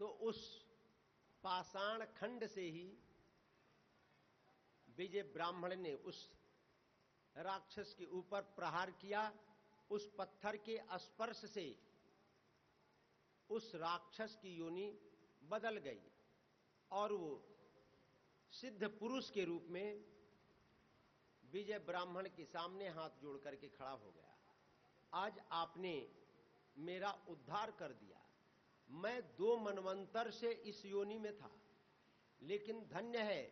तो उस पाषाण खंड से ही विजय ब्राह्मण ने उस राक्षस के ऊपर प्रहार किया। उस पत्थर के स्पर्श से उस राक्षस की योनि बदल गई और वो सिद्ध पुरुष के रूप में विजय ब्राह्मण के सामने हाथ जोड़ करके खड़ा हो गया। आज आपने मेरा उद्धार कर दिया। मैं 2 मनवंतर से इस योनि में था, लेकिन धन्य है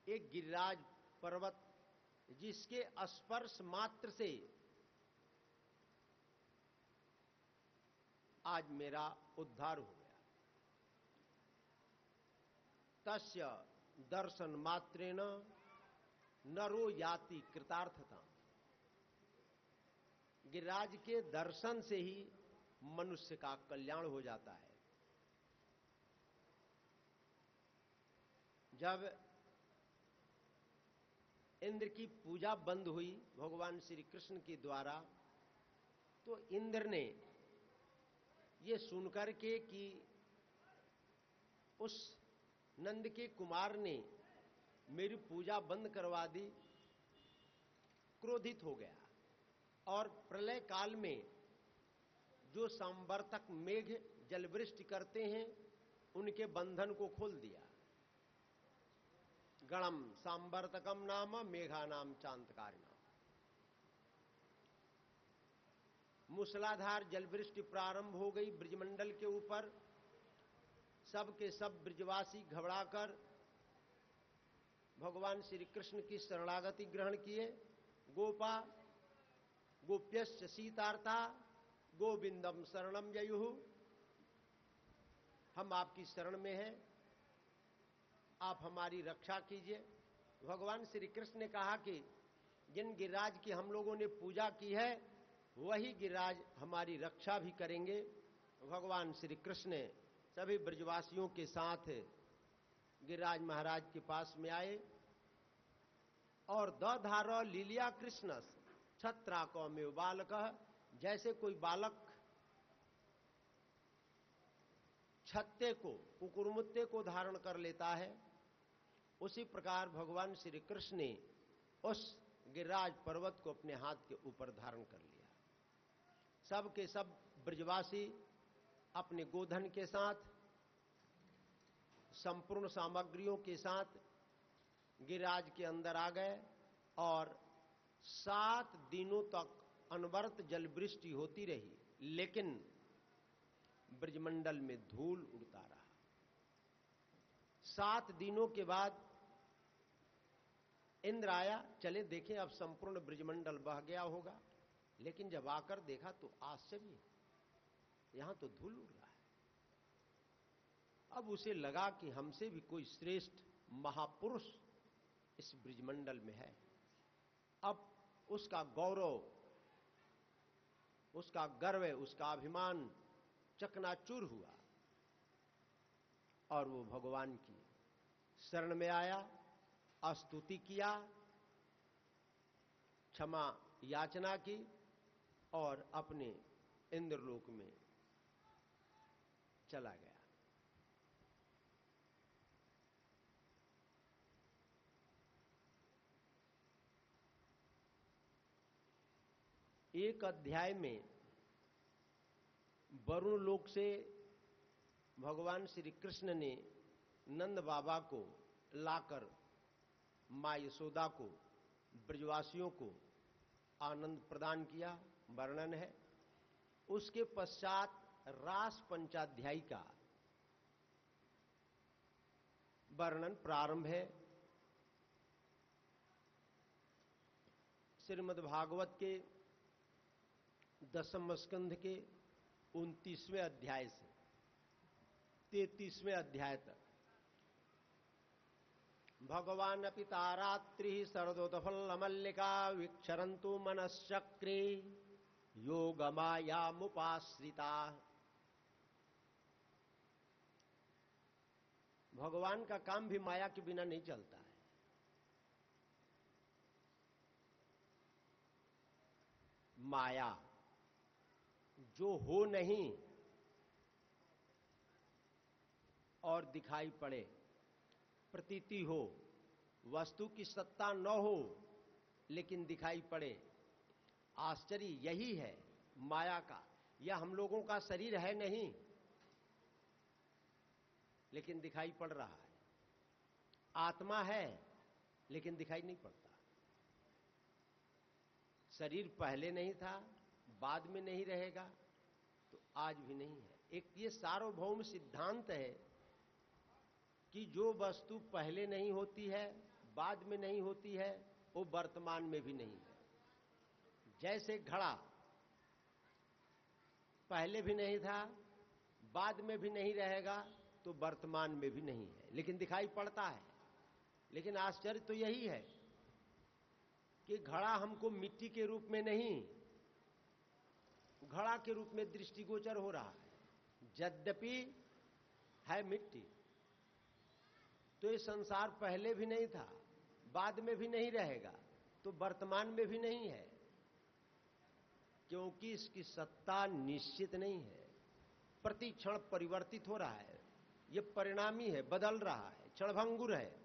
एक गिरिराज पर्वत जिसके स्पर्श मात्र से आज मेरा उद्धार हो गया। तस्य दर्शन मात्रेण नरो याति कृतार्थता। गिरिराज के दर्शन से ही मनुष्य का कल्याण हो जाता है। जब इंद्र की पूजा बंद हुई भगवान श्री कृष्ण के द्वारा, तो इंद्र ने ये सुनकर के कि उस नंद के कुमार ने मेरी पूजा बंद करवा दी, क्रोधित हो गया और प्रलय काल में जो संवर्तक मेघ जलवृष्टि करते हैं उनके बंधन को खोल दिया। गणम सांवर्तकम नाम मेघा नाम चांतकारिणाम। मूसलाधार जलवृष्टि प्रारंभ हो गई ब्रजमंडल के ऊपर। सब के सब ब्रजवासी घबराकर भगवान श्री कृष्ण की शरणागति ग्रहण किए। गोपा गोप्यश्च सीतार्ता गोविंदम शरणम ययुः। हम आपकी शरण में हैं, आप हमारी रक्षा कीजिए। भगवान श्री कृष्ण ने कहा कि जिन गिरिराज की हम लोगों ने पूजा की है वही गिरिराज हमारी रक्षा भी करेंगे। भगवान श्री कृष्ण ने सभी ब्रजवासियों के साथ गिरिराज महाराज के पास में आए और दधारो लीलिया कृष्णस छत्राको में बालक। जैसे कोई बालक छत्ते को कुकुरमुत्ते को धारण कर लेता है, उसी प्रकार भगवान श्री कृष्ण ने उस गिरिराज पर्वत को अपने हाथ के ऊपर धारण कर लिया। सब के सब ब्रजवासी अपने गोधन के साथ संपूर्ण सामग्रियों के साथ गिरिराज के अंदर आ गए और 7 दिनों तक अनवरत जलवृष्टि होती रही, लेकिन ब्रजमंडल में धूल उड़ता रहा। 7 दिनों के बाद इंद्र आया, चले देखें अब संपूर्ण ब्रजमंडल बह गया होगा। लेकिन जब आकर देखा तो आश्चर्य, यहां तो धूल उड़ रहा है। अब उसे लगा कि हमसे भी कोई श्रेष्ठ महापुरुष इस ब्रजमंडल में है। अब उसका गौरव, उसका गर्व, उसका अभिमान चकनाचूर हुआ और वो भगवान की शरण में आया, स्तुति किया, क्षमा याचना की और अपने इंद्रलोक में चला गया। एक अध्याय में वरुण लोक से भगवान श्री कृष्ण ने नंद बाबा को लाकर मां यशोदा को, ब्रजवासियों को आनंद प्रदान किया, वर्णन है। उसके पश्चात रास पंचाध्यायी का वर्णन प्रारंभ है। श्रीमद् भागवत के 10वें स्कंध के 29वें अध्याय से 33वें अध्याय तक भगवान अपि तारात्रि शरदोत्फल मल्लिका विक्षरन्तु मनश्चक्रे योगमायामुपाश्रिता। भगवान का काम भी माया के बिना नहीं चलता है। माया जो हो नहीं और दिखाई पड़े, प्रतीति हो, वस्तु की सत्ता न हो लेकिन दिखाई पड़े। आश्चर्य यही है माया का। यह हम लोगों का शरीर है नहीं, लेकिन दिखाई पड़ रहा है। आत्मा है लेकिन दिखाई नहीं पड़ता। शरीर पहले नहीं था, बाद में नहीं रहेगा, तो आज भी नहीं है। एक ये सार्वभौम सिद्धांत है कि जो वस्तु पहले नहीं होती है, बाद में नहीं होती है, वो वर्तमान में भी नहीं है। जैसे घड़ा पहले भी नहीं था, बाद में भी नहीं रहेगा, तो वर्तमान में भी नहीं है, लेकिन दिखाई पड़ता है। लेकिन आश्चर्य तो यही है कि घड़ा हमको मिट्टी के रूप में नहीं, घड़ा के रूप में दृष्टिगोचर हो रहा है, यद्यपि है मिट्टी। तो ये संसार पहले भी नहीं था, बाद में भी नहीं रहेगा, तो वर्तमान में भी नहीं है, क्योंकि इसकी सत्ता निश्चित नहीं है। प्रति क्षण परिवर्तित हो रहा है, ये परिणामी है, बदल रहा है, क्षणभंगुर है।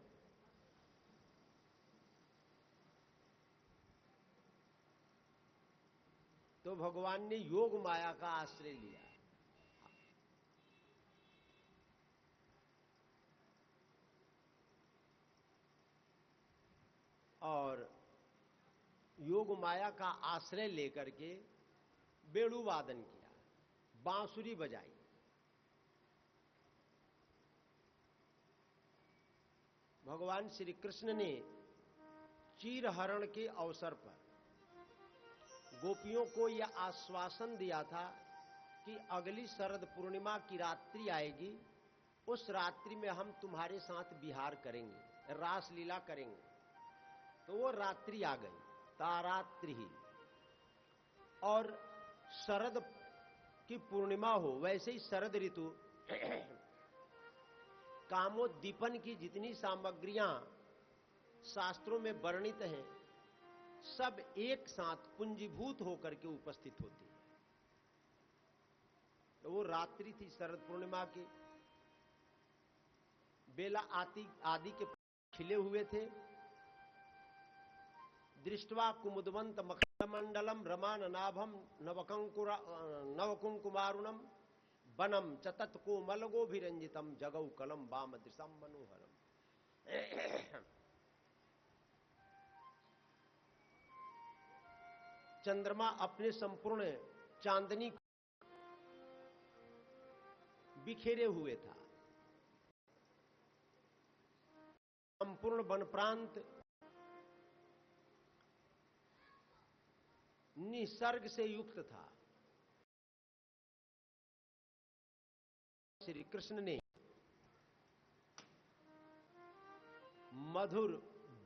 तो भगवान ने योग माया का आश्रय लिया। और योग माया का आश्रय लेकर के बेणु वादन किया, बांसुरी बजाई। भगवान श्री कृष्ण ने चीरहरण के अवसर पर गोपियों को यह आश्वासन दिया था कि अगली शरद पूर्णिमा की रात्रि आएगी, उस रात्रि में हम तुम्हारे साथ विहार करेंगे, रास लीला करेंगे। तो वो रात्रि आ गई, तारात्रि ही। और शरद की पूर्णिमा हो, वैसे ही शरद ऋतु कामोद्दीपन की जितनी सामग्रियां शास्त्रों में वर्णित हैं, सब एक साथ पुंजीभूत होकर के उपस्थित होती है। तो वो रात्रि थी शरद पूर्णिमा की। बेला आदि के खिले हुए थे। दृष्ट्वा कुमुदवंत मखमंडलम रमाननाभम नवकुंकुमारुणम वनम चतत कोमलगोभिरंजितम जगौ कलम वाम दिशम मनोहरम। चंद्रमा अपने संपूर्ण चांदनी बिखेरे हुए था। संपूर्ण वन प्रांत निसर्ग से युक्त था। श्री कृष्ण ने मधुर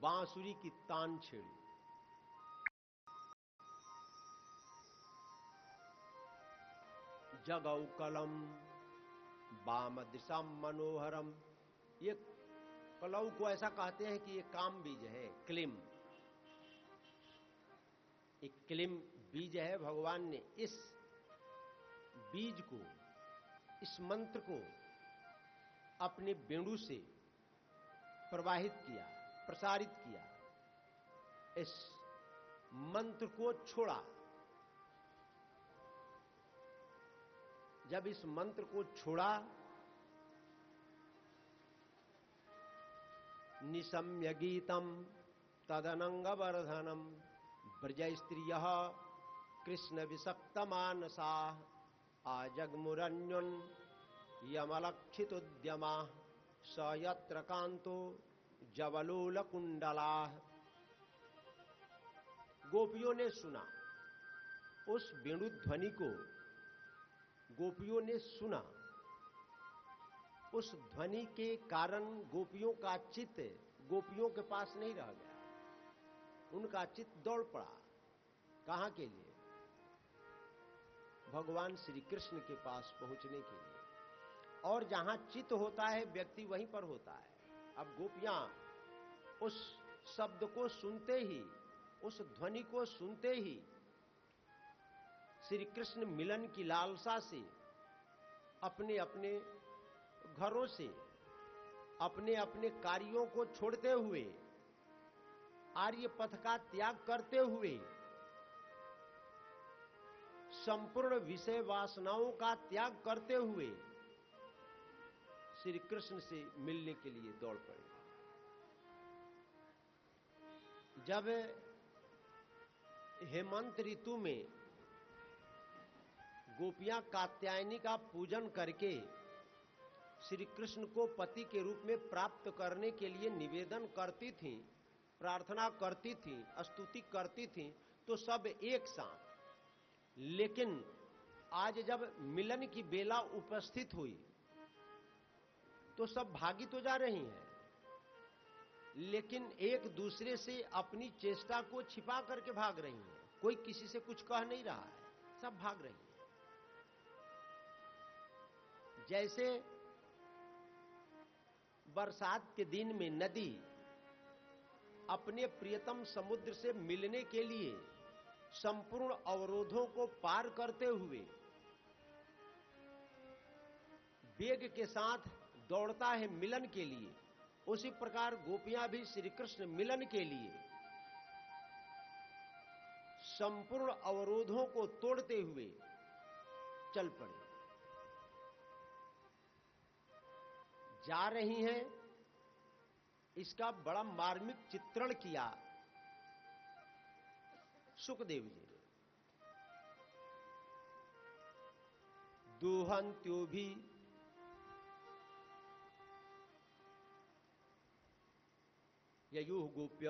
बांसुरी की तान छेड़ी। जगौ कलम वाम दिशा मनोहरम। ये कलौ को ऐसा कहते हैं कि ये काम बीज है, क्लिम। एक क्लिम बीज है। भगवान ने इस बीज को, इस मंत्र को अपने वेणु से प्रवाहित किया, प्रसारित किया। इस मंत्र को छोड़ा। जब इस मंत्र को छोड़ा, निशम्य गीतम तदनंगवर्धनम ब्रज स्त्रियः कृष्ण विसक्त मानसा आजगमुरन्युन यमलक्षितोद्यमा स यत्र कांतो जवलोल कुंडला। गोपियों ने सुना, उस वेणु ध्वनि को गोपियों ने सुना। उस ध्वनि के कारण गोपियों का चित्त गोपियों के पास नहीं रह गया। उनका चित्त दौड़ पड़ा। कहां के लिए? भगवान श्री कृष्ण के पास पहुंचने के लिए। और जहां चित्त होता है, व्यक्ति वहीं पर होता है। अब गोपियां उस शब्द को सुनते ही, उस ध्वनि को सुनते ही श्री कृष्ण मिलन की लालसा से अपने अपने घरों से अपने अपने कार्यों को छोड़ते हुए, आर्य पथ का त्याग करते हुए, संपूर्ण विषय वासनाओं का त्याग करते हुए श्री कृष्ण से मिलने के लिए दौड़ पड़े। जब हेमंत ऋतु में गोपियां कात्यायनी का पूजन करके श्री कृष्ण को पति के रूप में प्राप्त करने के लिए निवेदन करती थीं, प्रार्थना करती थीं, स्तुति करती थीं, तो सब एक साथ। लेकिन आज जब मिलन की बेला उपस्थित हुई तो सब भागी तो जा रही हैं, लेकिन एक दूसरे से अपनी चेष्टा को छिपा करके भाग रही हैं। कोई किसी से कुछ कह नहीं रहा है, सब भाग रही हैं। जैसे बरसात के दिन में नदी अपने प्रियतम समुद्र से मिलने के लिए संपूर्ण अवरोधों को पार करते हुए वेग के साथ दौड़ता है मिलन के लिए, उसी प्रकार गोपियां भी श्री कृष्ण मिलन के लिए संपूर्ण अवरोधों को तोड़ते हुए चल पड़ी। जा रही हैं, इसका बड़ा मार्मिक चित्रण किया सुखदेव जी ने। दुहंत्यो भी ययुः गोप्य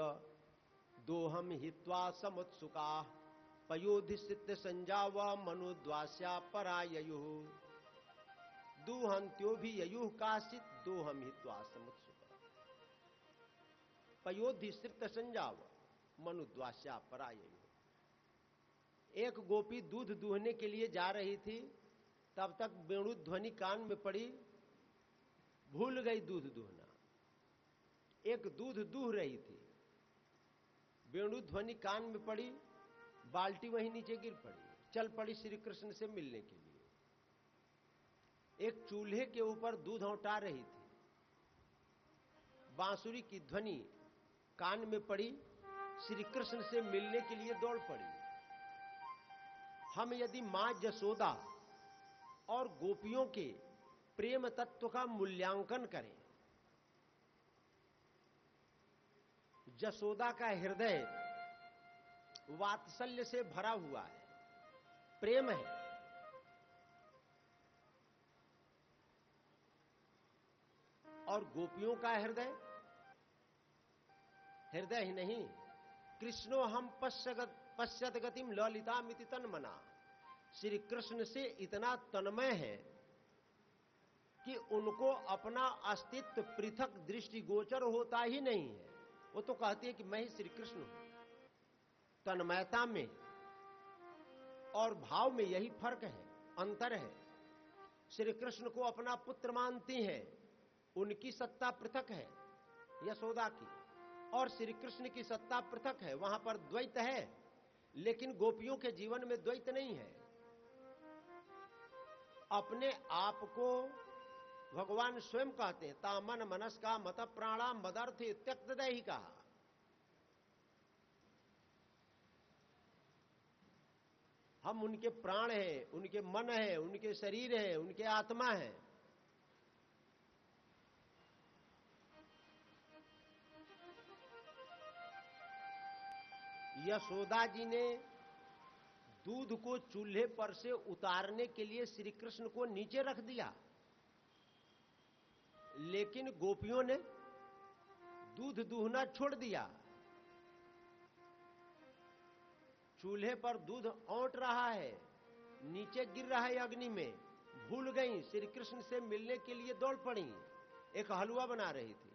दोहम हित्वा समुत्सुका पयोधिसित संजाव मनुद्वास्या पराययुः। दुहंत्यो भी ययुः काश्चित् दोहम हित्वा समुत्सुका पयोधिसित संजाव मनुद्वास्या पराययुः। एक गोपी दूध दूहने के लिए जा रही थी, तब तक वेणु ध्वनि कान में पड़ी, भूल गई दूध दूहना। एक दूध दूह रही थी, वेणु ध्वनि कान में पड़ी, बाल्टी वहीं नीचे गिर पड़ी, चल पड़ी श्री कृष्ण से मिलने के लिए। एक चूल्हे के ऊपर दूध औटा रही थी, बांसुरी की ध्वनि कान में पड़ी, श्री कृष्ण से मिलने के लिए दौड़ पड़ी। हम यदि मां जसोदा और गोपियों के प्रेम तत्व का मूल्यांकन करें, जसोदा का हृदय वात्सल्य से भरा हुआ है, प्रेम है। और गोपियों का हृदय ही नहीं, कृष्णो हम पश्यत गतिम ललितामिति तन्मना। श्री कृष्ण से इतना तन्मय है कि उनको अपना अस्तित्व पृथक दृष्टिगोचर होता ही नहीं है। वो तो कहती है कि मैं ही श्री कृष्ण हूं। तन्मयता में और भाव में यही फर्क है, अंतर है। श्री कृष्ण को अपना पुत्र मानती हैं, उनकी सत्ता पृथक है यशोदा की, और श्री कृष्ण की सत्ता पृथक है, वहां पर द्वैत है। लेकिन गोपियों के जीवन में द्वैत नहीं है। अपने आप को भगवान स्वयं कहते हैं, तामन मनस का मत प्राणा मदर्थ त्यक्त दही कहा। हम उनके प्राण हैं, उनके मन है, उनके शरीर है, उनके आत्मा है। यशोदा जी ने दूध को चूल्हे पर से उतारने के लिए श्री कृष्ण को नीचे रख दिया, लेकिन गोपियों ने दूध दूहना छोड़ दिया। चूल्हे पर दूध औंट रहा है, नीचे गिर रहा है अग्नि में, भूल गई, श्री कृष्ण से मिलने के लिए दौड़ पड़ी। एक हलवा बना रही थी,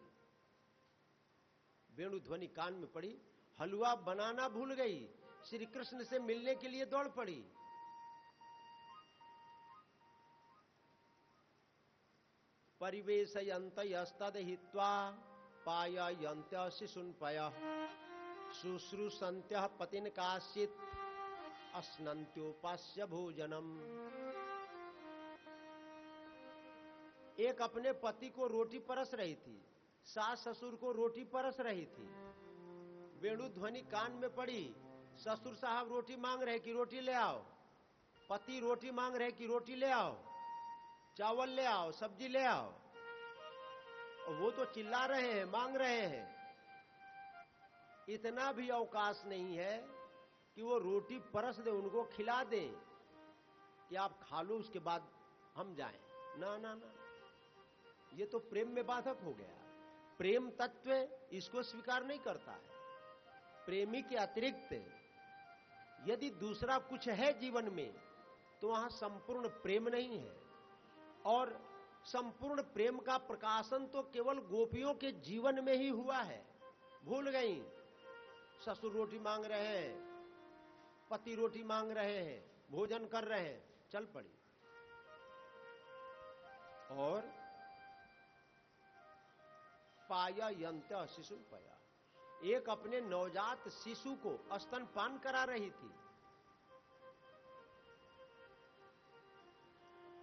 वेणु ध्वनि कान में पड़ी, हलवा बनाना भूल गई, श्री कृष्ण से मिलने के लिए दौड़ पड़ी। परिवेशयन्त यस्तद हित्वा पाययन्त्य शिशुन्पयः शुश्रूषन्त्यः पतिन काश्चित् अस्नन्त्योपास्य भोजनम। एक अपने पति को रोटी परस रही थी, सास ससुर को रोटी परस रही थी। वेणु ध्वनि कान में पड़ी, ससुर साहब रोटी मांग रहे कि रोटी ले आओ, पति रोटी मांग रहे कि रोटी ले आओ, चावल ले आओ, सब्जी ले आओ, और वो तो चिल्ला रहे हैं, मांग रहे हैं। इतना भी अवकाश नहीं है कि वो रोटी परस दे, उनको खिला दें कि आप खा लो उसके बाद हम जाएं। ना ना ना, ये तो प्रेम में बाधक हो गया। प्रेम तत्व इसको स्वीकार नहीं करता है। प्रेमी के अतिरिक्त यदि दूसरा कुछ है जीवन में तो वहां संपूर्ण प्रेम नहीं है। और संपूर्ण प्रेम का प्रकाशन तो केवल गोपियों के जीवन में ही हुआ है। भूल गई, ससुर रोटी मांग रहे हैं, पति रोटी मांग रहे हैं, भोजन कर रहे हैं, चल पड़ी। और पाया यंत शिशु पया, एक अपने नवजात शिशु को स्तनपान करा रही थी,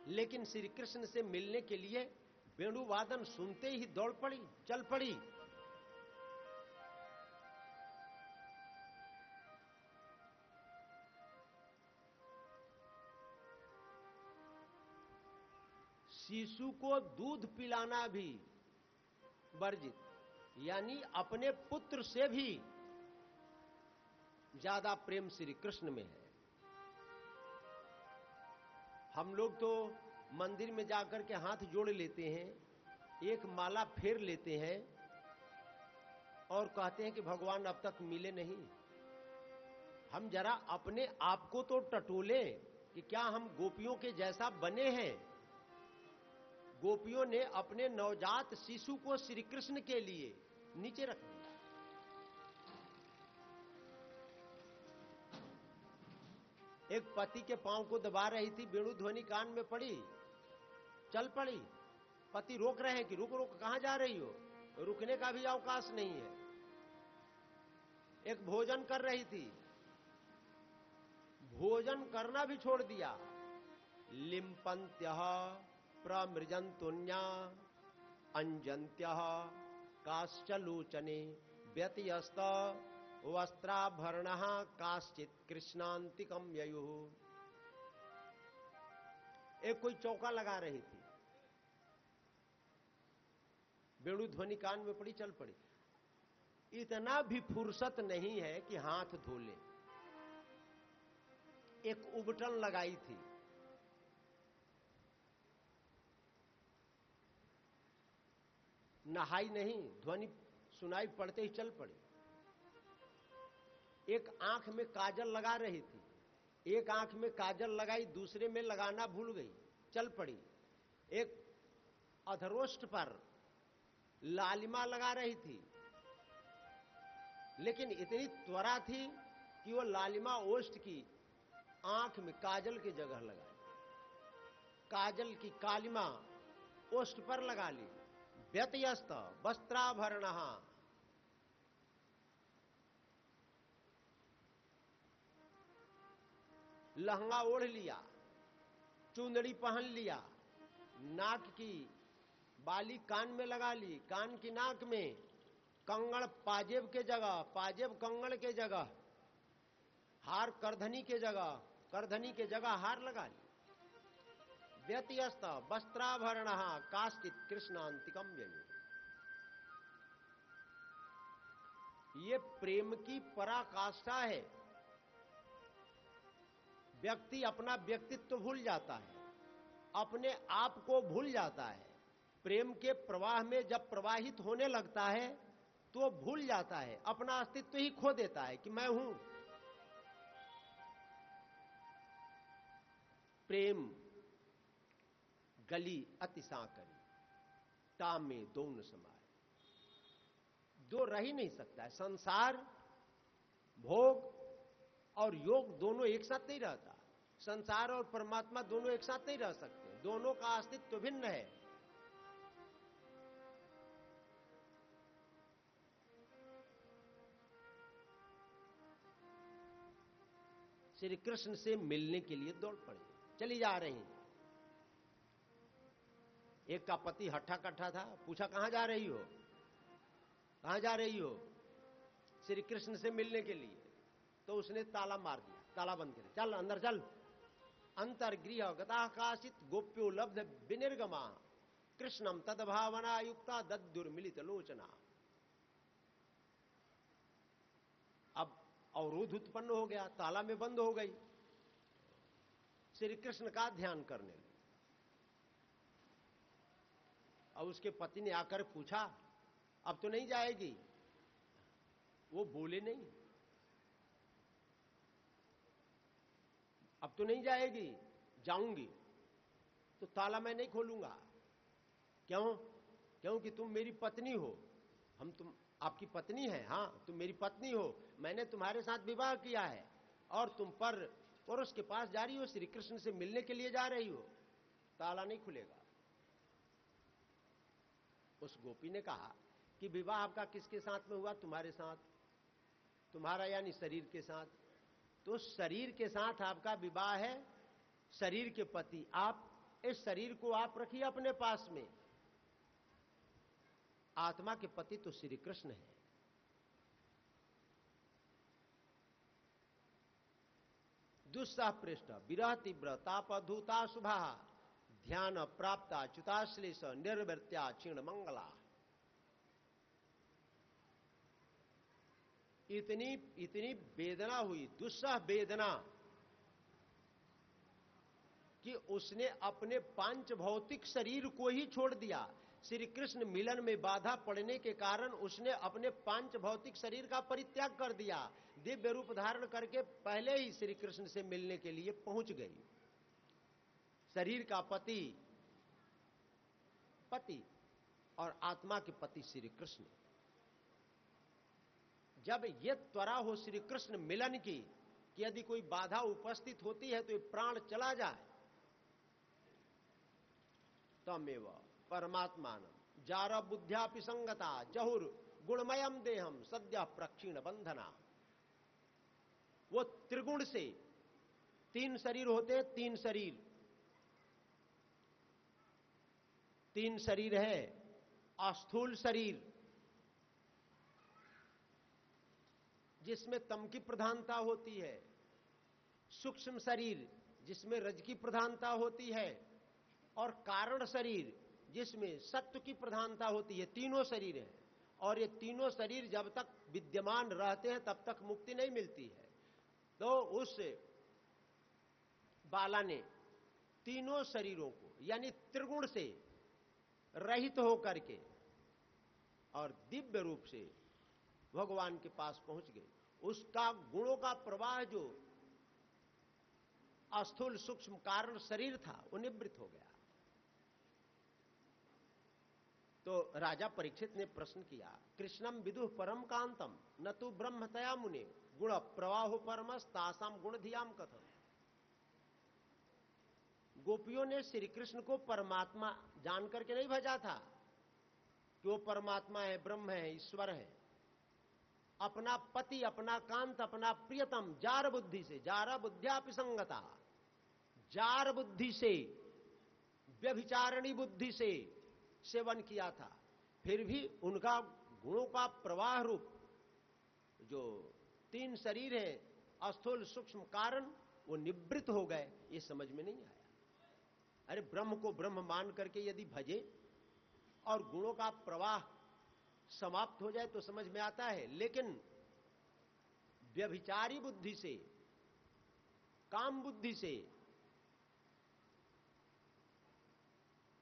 लेकिन श्री कृष्ण से मिलने के लिए वेणुवादन सुनते ही दौड़ पड़ी, चल पड़ी। शिशु को दूध पिलाना भी वर्जित, यानी अपने पुत्र से भी ज्यादा प्रेम श्री कृष्ण में है। हम लोग तो मंदिर में जाकर के हाथ जोड़ लेते हैं, एक माला फेर लेते हैं और कहते हैं कि भगवान अब तक मिले नहीं। हम जरा अपने आप को तो टटोले कि क्या हम गोपियों के जैसा बने हैं। गोपियों ने अपने नवजात शिशु को श्री कृष्ण के लिए नीचे रख दिया। एक पति के पांव को दबा रही थी, वेणु ध्वनि कान में पड़ी, चल पड़ी। पति रोक रहे हैं कि रुक रुक, कहां जा रही हो, रुकने का भी अवकाश नहीं है। एक भोजन कर रही थी, भोजन करना भी छोड़ दिया। लिंपन्त्यः प्रमृजन्तुन्या अंजन्त्यः काश्चलोचने व्यत्यस्त वस्त्राभरणः काश्चित् कृष्णान्तिकं ययुः। एक कोई चौका लगा रही थी, वेणु ध्वनि कान में पड़ी, चल पड़ी। इतना भी फुर्सत नहीं है कि हाथ धो ले। एक उबटन लगाई थी, नहाई नहीं, ध्वनि सुनाई पड़ते ही चल पड़ी। एक आंख में काजल लगा रही थी, एक आंख में काजल लगाई, दूसरे में लगाना भूल गई, चल पड़ी। एक अधरोष्ट पर लालिमा लगा रही थी, लेकिन इतनी त्वरा थी कि वो लालिमा ओष्ठ की आंख में काजल की जगह लगाई, काजल की कालिमा ओष्ठ पर लगा ली। व्यत्यस्त वस्त्राभरणः, लहंगा ओढ़ लिया, चुंदड़ी पहन लिया, नाक की बाली कान में लगा ली, कान की नाक में, कंगड़ पाजेब के जगह, पाजेब कंगड़ के जगह, हार करधनी के जगह, करधनी के जगह हार लगा ली। व्यत्यस्त वस्त्राभरणः काश्चित् कृष्णान्तिकं ययुः। ये प्रेम की पराकाष्ठा है। व्यक्ति अपना व्यक्तित्व भूल जाता है, अपने आप को भूल जाता है। प्रेम के प्रवाह में जब प्रवाहित होने लगता है तो भूल जाता है, अपना अस्तित्व ही खो देता है कि मैं हूं। प्रेम गली अति सांकरी, तामे दोन समाए, दो रह ही नहीं सकता है। संसार, भोग और योग दोनों एक साथ नहीं रहता। संसार और परमात्मा दोनों एक साथ नहीं रह सकते, दोनों का अस्तित्व भिन्न है। श्री कृष्ण से मिलने के लिए दौड़ पड़ी, चली जा रही हैं। एक का पति हट्ठा कट्ठा था, पूछा कहां जा रही हो, कहां जा रही हो? श्री कृष्ण से मिलने के लिए। तो उसने ताला मार दिया, ताला बंद कर, चल अंदर चल। अंतर्गृह गता काशित गोप्यो लब्ध विनिर्गमा कृष्णम तदभावना युक्ता दद्दुर्मिलित लोचना। अब अवरोध उत्पन्न हो गया, ताला में बंद हो गई, श्री कृष्ण का ध्यान करने लगी। अब उसके पति ने आकर पूछा, अब तो नहीं जाएगी? वो बोले नहीं, अब तो नहीं जाएगी। जाऊंगी तो ताला मैं नहीं खोलूंगा। क्यों? क्योंकि तुम मेरी पत्नी हो, तुम आपकी पत्नी है, हां तुम मेरी पत्नी हो, मैंने तुम्हारे साथ विवाह किया है और तुम पर पुरुष के पास जा रही हो, श्री कृष्ण से मिलने के लिए जा रही हो, ताला नहीं खुलेगा। उस गोपी ने कहा कि विवाह आपका किसके साथ में हुआ? तुम्हारे साथ। तुम्हारा यानी शरीर के साथ। तो शरीर के साथ आपका विवाह है, शरीर के पति आप, इस शरीर को आप रखिए अपने पास में। आत्मा के पति तो श्री कृष्ण है। दुस्सह पृष्ठ विरह तीव्र तापधूता शुभा ध्यान प्राप्ता च्युताश्लेष निर्वृत्या क्षीण मंगला। इतनी वेदना हुई, दुस्सह वेदना, कि उसने अपने पांच भौतिक शरीर को ही छोड़ दिया। श्री कृष्ण मिलन में बाधा पड़ने के कारण उसने अपने पांच भौतिक शरीर का परित्याग कर दिया। दिव्य रूप धारण करके पहले ही श्री कृष्ण से मिलने के लिए पहुंच गई। शरीर का पति और आत्मा के पति श्री कृष्ण। जब यह त्वरा हो श्री कृष्ण मिलन की कि यदि कोई बाधा उपस्थित होती है तो प्राण चला जाए, तमेव परमात्मानम जार बुद्ध्यापि संगता जहुर गुणमयम देहम सद्य प्रक्षीण बंधना। वो त्रिगुण से, तीन शरीर होते, तीन शरीर है। अस्थूल शरीर जिसमें तम की प्रधानता होती है, सूक्ष्म शरीर जिसमें रज की प्रधानता होती है, और कारण शरीर जिसमें सत्व की प्रधानता होती है। तीनों शरीर हैं और ये तीनों शरीर जब तक विद्यमान रहते हैं तब तक मुक्ति नहीं मिलती है। तो उस बाला ने तीनों शरीरों को यानी त्रिगुण से रहित होकर के और दिव्य रूप से भगवान के पास पहुंच गए। उसका गुणों का प्रवाह जो अस्थूल सूक्ष्म कारण शरीर था वो निवृत्त हो गया। तो राजा परीक्षित ने प्रश्न किया, कृष्णम विदुः परम कांतम न तो ब्रह्मतया मुने गुण प्रवाहो परमस तासाम गुण धियाम कथम। गोपियों ने श्री कृष्ण को परमात्मा जान करके नहीं भजा था कि वो परमात्मा है, ब्रह्म है, ईश्वर है। अपना पति, अपना कांत, अपना प्रियतम जार बुद्धि से, जारा बुद्ध्यापि संगता, जार बुद्धि से, व्यभिचारिणी बुद्धि से सेवन किया था। फिर भी उनका गुणों का प्रवाह रूप जो तीन शरीर है, अस्थूल सूक्ष्म कारण, वो निवृत्त हो गए। ये समझ में नहीं आया। अरे ब्रह्म को ब्रह्म मान करके यदि भजे और गुणों का प्रवाह समाप्त हो जाए तो समझ में आता है, लेकिन व्यभिचारी बुद्धि से, काम बुद्धि से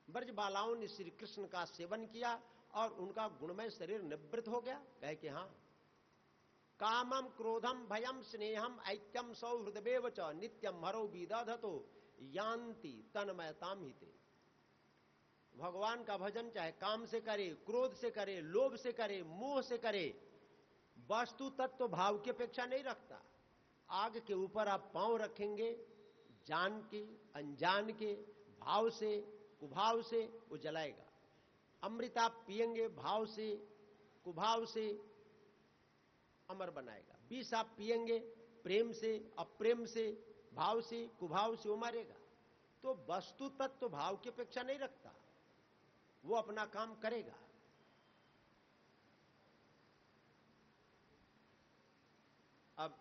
ब्रजबालाओं ने श्री कृष्ण का सेवन किया और उनका गुणमय शरीर निवृत्त हो गया। कहे कि हां, कामम क्रोधम भयम स्नेहम ऐक्यम सौहृदमेव च नित्यम हरो विदधतो यान्ति तन्मयताम हिते। भगवान का भजन चाहे काम से करे, क्रोध से करे, लोभ से करे, मोह से करे, वस्तु तत्व भाव की अपेक्षा नहीं रखता। आग के ऊपर आप पांव रखेंगे, जान के अनजान के भाव से कुभाव से वो जलाएगा। अमृत आप पिएंगे भाव से कुभाव से, अमर बनाएगा। विष आप पिएंगे प्रेम से, अप्रेम से, भाव से, कुभाव से वो मारेगा। तो वस्तु तत्व भाव की अपेक्षा नहीं रखता, वो अपना काम करेगा। अब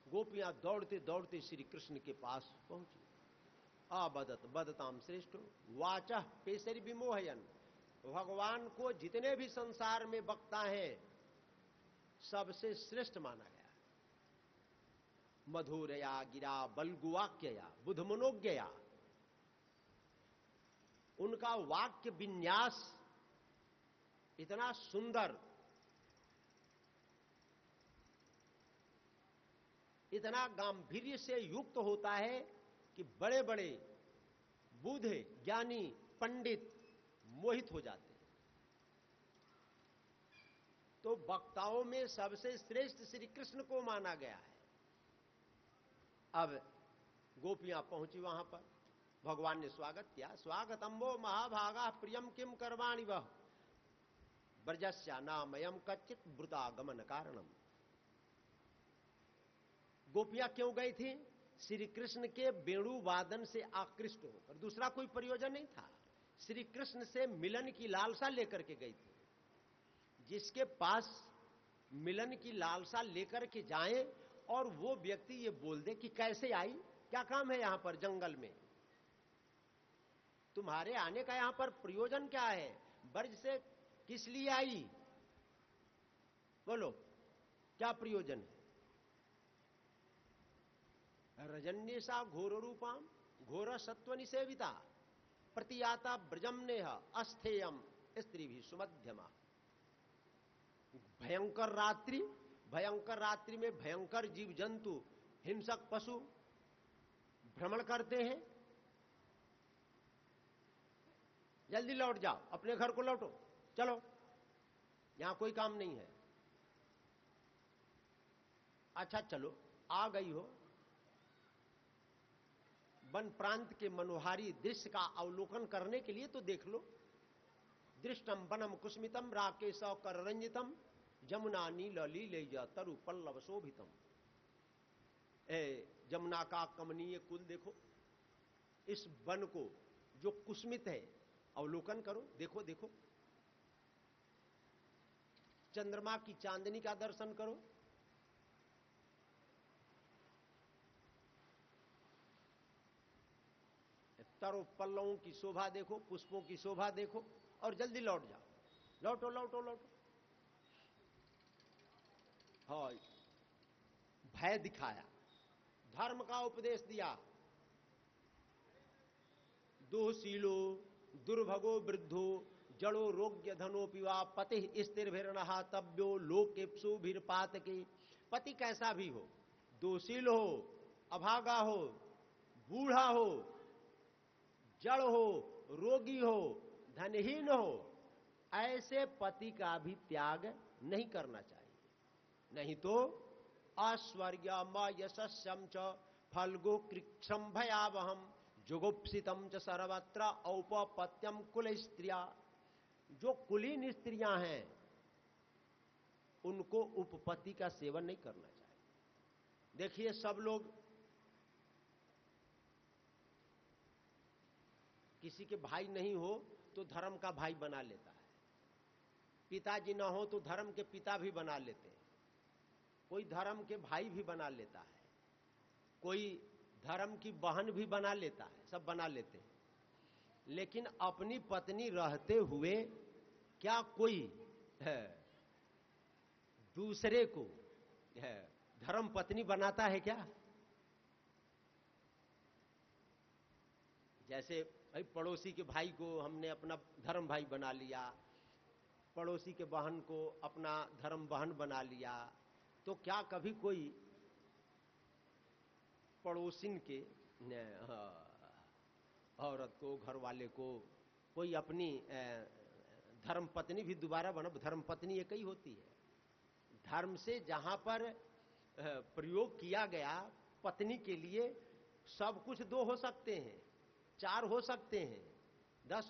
गोपियां दौड़ते दौड़ते श्री कृष्ण के पास पहुंची। आबदत बदताम श्रेष्ठ वाचः पेशरी विमोहयन। भगवान को जितने भी संसार में वक्ता हैं सबसे श्रेष्ठ माना गया। मधुरया गिरा बलगुवाक्यया बुधमनोज्ञया, उनका वाक्य विन्यास इतना सुंदर, इतना गांभीर्य से युक्त होता है कि बड़े बड़े बूढ़े ज्ञानी पंडित मोहित हो जाते हैं। तो वक्ताओं में सबसे श्रेष्ठ श्री कृष्ण को माना गया है। अब गोपियां पहुंची वहां पर, भगवान ने स्वागत किया। स्वागतम वो महाभागा प्रियम किम कर्माणि वह ब्रजस्या नामयम कच्चित ब्रुतागमन कारणम। गोपियां क्यों गई थी? श्री कृष्ण के वेणु वादन से आकृष्ट होकर, दूसरा कोई प्रयोजन नहीं था। श्री कृष्ण से मिलन की लालसा लेकर के गई थी। जिसके पास मिलन की लालसा लेकर के जाए और वो व्यक्ति ये बोल दे कि कैसे आई, क्या काम है यहां पर जंगल में, तुम्हारे आने का यहां पर प्रयोजन क्या है, ब्रज से किस लिए आई, बोलो क्या प्रयोजन है? रजन्येषा घोर रूपाम घोर सत्व निसेविता प्रतियाता ब्रजम नेह अस्थेयम स्त्री भी सुमध्यमा। भयंकर रात्रि, भयंकर रात्रि में भयंकर जीव जंतु, हिंसक पशु भ्रमण करते हैं। जल्दी लौट जाओ, अपने घर को लौटो, चलो यहां कोई काम नहीं है। अच्छा चलो, आ गई हो, वन प्रांत के मनोहारी दृश्य का अवलोकन करने के लिए तो देख लो। दृष्टम वनम कुस्मितम राकेश कररंजितम जमुना नील लीलैज तरु पल्लव शोभितम। जमुना का कमनीय कुल देखो, इस वन को जो कुस्मित है अवलोकन करो, देखो देखो। चंद्रमा की चांदनी का दर्शन करो, तरो पल्लवों की शोभा देखो, पुष्पों की शोभा देखो, और जल्दी लौट जाओ। लौटो लौटो लौटो। हाँ, भय दिखाया, धर्म का उपदेश दिया। दोशीलो दुर्भगो वृद्धो जड़ो रोग्य धनो पिवा पति स्थिरभिर्नहा तब्यो लोकेप्सु भीरपात के। पति कैसा भी हो, दोशील हो, अभागा हो, बूढ़ा हो, जड़ हो, रोगी हो, धनहीन हो, ऐसे पति का भी त्याग नहीं करना चाहिए। नहीं तो अस्वर्गम यशस्यम च फल्गो कृक्षम भयावहम जुगुप्सितम च सर्वत्र औपपत्यम कुल स्त्रिया। जो कुलीन स्त्रियां हैं उनको उपपत्ति का सेवन नहीं करना चाहिए। देखिए, सब लोग किसी के भाई नहीं हो तो धर्म का भाई बना लेता है, पिताजी ना हो तो धर्म के पिता भी बना लेते हैं, कोई धर्म के भाई भी बना लेता है, कोई धर्म की बहन भी बना लेता है, सब बना लेते हैं। लेकिन अपनी पत्नी रहते हुए क्या कोई दूसरे को धर्म पत्नी बनाता है क्या? जैसे भाई पड़ोसी के भाई को हमने अपना धर्म भाई बना लिया, पड़ोसी के बहन को अपना धर्म बहन बना लिया, तो क्या कभी कोई पड़ोसिन के औरत को, घर वाले को, कोई अपनी धर्म पत्नी भी दोबारा बना? धर्म पत्नी एक ही होती है। धर्म से जहां पर प्रयोग किया गया पत्नी के लिए, सब कुछ दो हो सकते हैं, चार हो सकते हैं,